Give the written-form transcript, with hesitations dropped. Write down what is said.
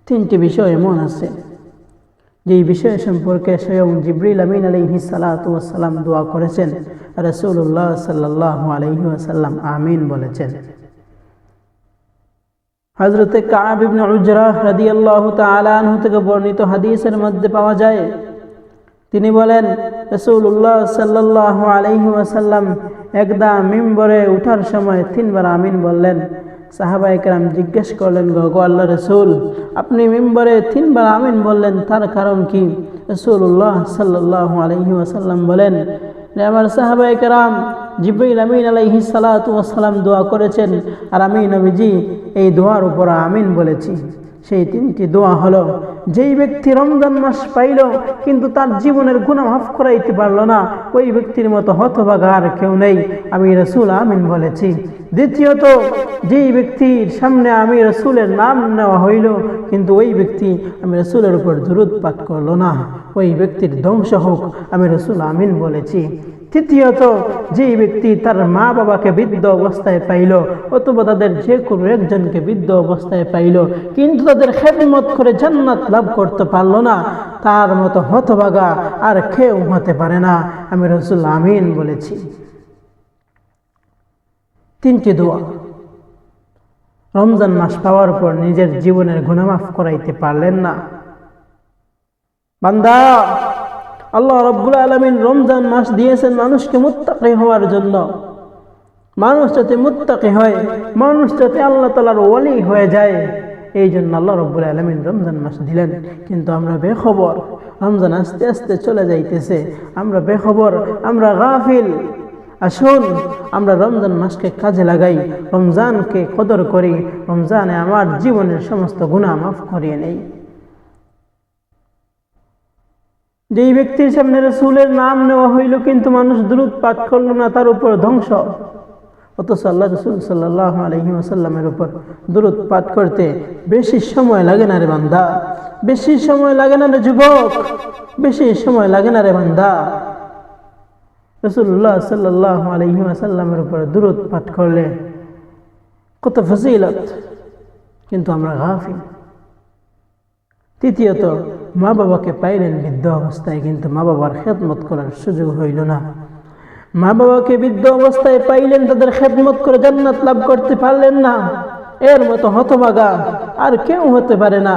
তিনটি বিষয় এমন আছে যেই বিষয় সম্পর্কে স্বয়ং জিবরিল আমিন আলাইহিস সালাতু ওয়াস সালাম দোয়া করেছেন, রাসূলুল্লাহ সাল্লাল্লাহু আলাইহি ওয়াসাল্লাম আমিন বলেছেন। হযরত কাব ইবনে উজরাহ রাদিয়াল্লাহু তাআলা আনহু থেকে বর্ণিত হাদিসের মধ্যে পাওয়া যায়, তিনি বলেন, রাসূলুল্লাহ সাল্লাল্লাহু আলাইহি ওয়াসাল্লাম একদা মিম্বরে ওঠার সময় 3 বার আমিন বললেন। সাহাবায়ে কেরাম জিজ্ঞেস করলেন, গো আল্লাহর রাসূল, আপনি মিম্বরে 3 বার আমিন বললেন, তার কারণ কি? রাসূলুল্লাহ সাল্লাল্লাহু আলাইহি ওয়াসাল্লাম বলেন, আমার সাহাবায়ে কেরাম, জিবরিল আমিন আলাইহিস সালাতু ওয়াস সালাম দোয়া করেছেন আর আমি নবীজি এই দোয়ার উপর আমিন বলেছি। সেই 3টি দোয়া হলো, যেই ব্যক্তি রমজান মাস পাইল কিন্তু তার জীবনের গুনাহ মাফ করাইতে পারল না, ওই ব্যক্তির মতো হতভাগা আর কেউ নেই, আমি রাসূল আমিন বলেছি। দ্বিতীয়ত, যেই ব্যক্তির সামনে আমি রাসূলের নাম নেওয়া হইল কিন্তু ওই ব্যক্তি আমি রাসূলের উপর দুরূদ পাঠ করল না, ওই ব্যক্তির ধ্বংস হোক, আমি রাসূল আমিন বলেছি। তৃতীয়ত, যেই ব্যক্তি তার মা বাবাকে বৃদ্ধ অবস্থায় পাইল অথবা তাদের যে কোনো একজনকে বৃদ্ধ অবস্থায় পাইল কিন্তু তাদের খেদমত করে জান্নাত লাভ করতে পারল না, তার মতো হতভাগা আর কেউ হতে পারে না, আমি রাসূল আমিন বলেছি। 3টি দোয়া। রমজান মাস পাওয়ার পর নিজের জীবনের গুনাহ মাফ করাইতে পারলেন না। বান্দা, আল্লাহ রাব্বুল আলামিন রমজান মাস দিয়েছেন মানুষকে মুত্তাকি হওয়ার জন্য। মানুষ যাতে মুত্তাকি হয়, মানুষ যাতে আল্লাহ তাআলার ওলি হয়ে যায়, এই জন্য আল্লাহ রাব্বুল আলামিন রমজান মাস দিলেন। কিন্তু আমরা বেখবর, রমজান আস্তে আস্তে চলে যাইতেছে, আমরা বেখবর, আমরা গাফিল। আসুন আমরা রমজান মাসকে কাজে লাগাই, রমজানকে কদর করি, রমজানে আমার জীবনের সমস্ত গুনাহ মাফ করিয়ে নেই। যেই ব্যক্তির সামনে রাসূলের নাম নেওয়া হইল কিন্তু মানুষ দুরূদ পাঠ করল না, তার উপর ধ্বংস। অথচ আল্লাহ রাসূল সাল্লাল্লাহু আলাইহি ওয়াসাল্লামের উপর দুরূদ পাঠ করতে বেশি সময় লাগে না রে বান্দা, বেশি সময় লাগে না রে যুবক, বেশি সময় লাগে না রে বান্দা। রাসূলুল্লাহ সাল্লাল্লাহু আলাইহি ওয়াসাল্লামের উপর দুরূদ পাঠ করলে কত ফজিলত, কিন্তু আমরা গাফিল। তৃতীয়ত, মা বাবাকে পাইলেন বৃদ্ধ অবস্থায় কিন্তু মা বাবার খেদমত করার সুযোগ হইল না। মা বাবাকে বৃদ্ধ অবস্থায় পাইলেন, তাদের খেদমত করে জান্নাত লাভ করতে পারলেন না, এর মতো হতভাগা আর কেউ হতে পারে না।